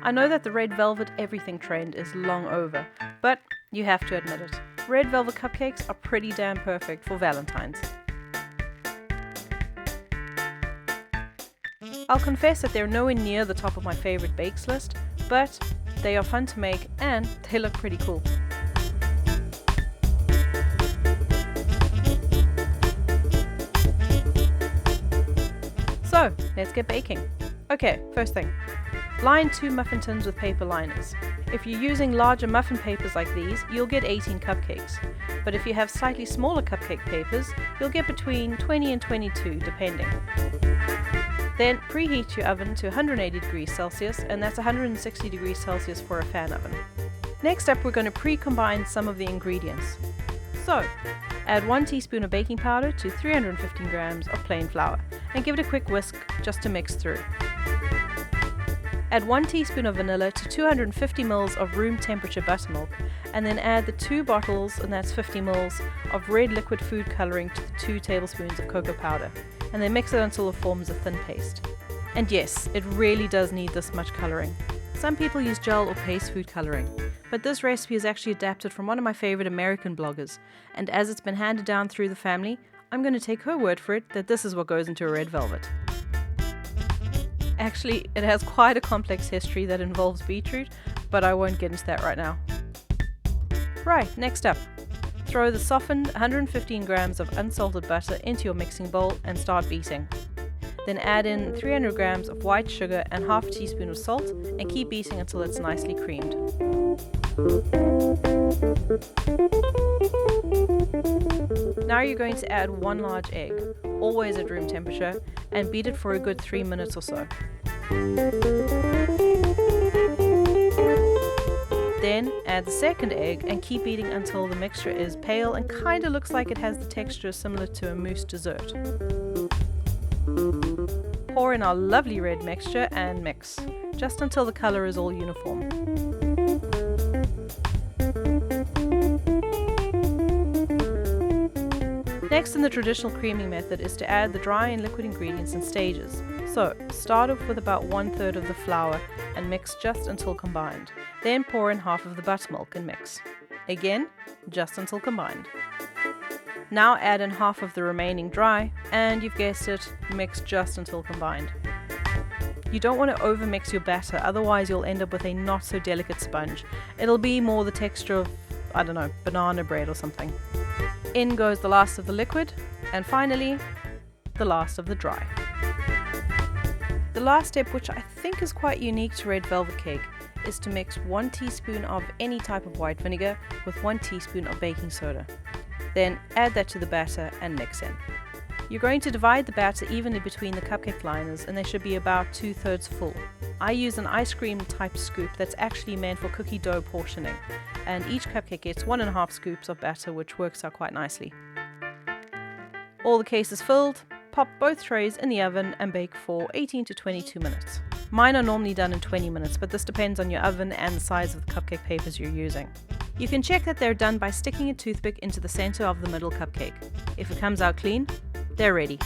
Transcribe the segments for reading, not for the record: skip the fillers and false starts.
I know that the red velvet everything trend is long over, but you have to admit it. Red velvet cupcakes are pretty damn perfect for Valentine's. I'll confess that they're nowhere near the top of my favorite bakes list, but they are fun to make and they look pretty cool. So, let's get baking. Okay, first thing. Line 2 muffin tins with paper liners. If you're using larger muffin papers like these, you'll get 18 cupcakes. But if you have slightly smaller cupcake papers, you'll get between 20 and 22 depending. Then preheat your oven to 180 degrees Celsius, and that's 160 degrees Celsius for a fan oven. Next up, we're going to pre-combine some of the ingredients. So, add 1 teaspoon of baking powder to 315 grams of plain flour, and give it a quick whisk just to mix through. Add 1 teaspoon of vanilla to 250 ml of room temperature buttermilk, and then add the 2 bottles, and that's 50 ml, of red liquid food coloring to the 2 tablespoons of cocoa powder, and then mix it until it forms a thin paste. And yes, it really does need this much coloring. Some people use gel or paste food coloring, but this recipe is actually adapted from one of my favorite American bloggers, and as it's been handed down through the family, I'm going to take her word for it that this is what goes into a red velvet. Actually, it has quite a complex history that involves beetroot, but I won't get into that right now. Right, next up. Throw the softened 115 grams of unsalted butter into your mixing bowl and start beating. Then add in 300 grams of white sugar and half a teaspoon of salt and keep beating until it's nicely creamed. Now you're going to add 1 large egg, always at room temperature, and beat it for a good 3 minutes or so. Then add the second egg and keep beating until the mixture is pale and kinda looks like it has the texture similar to a mousse dessert. Pour in our lovely red mixture and mix, just until the color is all uniform. Next in the traditional creaming method is to add the dry and liquid ingredients in stages. So, start off with about 1/3 of the flour and mix just until combined. Then pour in half of the buttermilk and mix. Again, just until combined. Now add in half of the remaining dry, and you've guessed it, mix just until combined. You don't want to overmix your batter, otherwise you'll end up with a not so delicate sponge. It'll be more the texture of, I don't know, banana bread or something. In goes the last of the liquid, and finally, the last of the dry. The last step, which I think is quite unique to red velvet cake, is to mix 1 teaspoon of any type of white vinegar with 1 teaspoon of baking soda. Then add that to the batter and mix in. You're going to divide the batter evenly between the cupcake liners, and they should be about 2/3 full. I use an ice cream type scoop that's actually meant for cookie dough portioning, and each cupcake gets 1.5 scoops of batter, which works out quite nicely. All the case is filled, pop both trays in the oven and bake for 18 to 22 minutes. Mine are normally done in 20 minutes, but this depends on your oven and the size of the cupcake papers you're using. You can check that they're done by sticking a toothpick into the center of the middle cupcake. If it comes out clean, they're ready.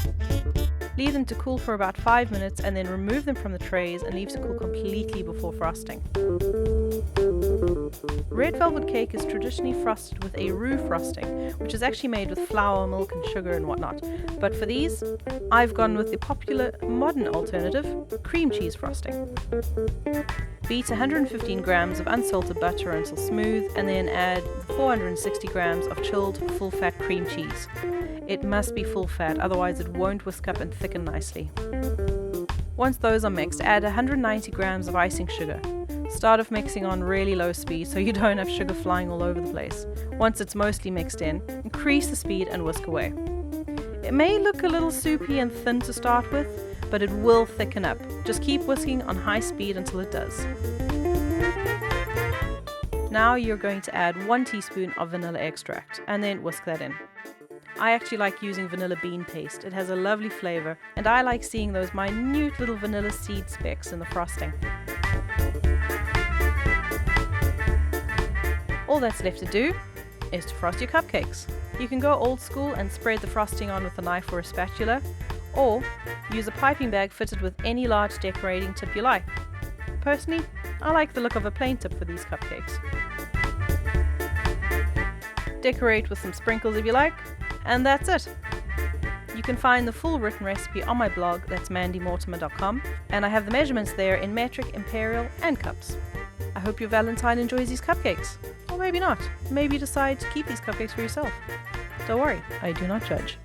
Leave them to cool for about 5 minutes and then remove them from the trays and leave to cool completely before frosting. Red velvet cake is traditionally frosted with a roux frosting, which is actually made with flour, milk and sugar and whatnot. But for these, I've gone with the popular modern alternative, cream cheese frosting. Beat 115 grams of unsalted butter until smooth, and then add 460 grams of chilled full-fat cream cheese. It must be full fat, otherwise it won't whisk up and thicken nicely. Once those are mixed, add 190 grams of icing sugar. Start off mixing on really low speed so you don't have sugar flying all over the place. Once it's mostly mixed in, increase the speed and whisk away. It may look a little soupy and thin to start with, but it will thicken up. Just keep whisking on high speed until it does. Now you're going to add 1 teaspoon of vanilla extract and then whisk that in. I actually like using vanilla bean paste. It has a lovely flavor, and I like seeing those minute little vanilla seed specks in the frosting. All that's left to do is to frost your cupcakes. You can go old school and spread the frosting on with a knife or a spatula, or use a piping bag fitted with any large decorating tip you like. Personally, I like the look of a plain tip for these cupcakes. Decorate with some sprinkles if you like, and that's it. You can find the full written recipe on my blog, that's mandymortimer.com, and I have the measurements there in metric, imperial and cups. I hope your Valentine enjoys these cupcakes. Or maybe not. Maybe you decide to keep these cupcakes for yourself. Don't worry, I do not judge.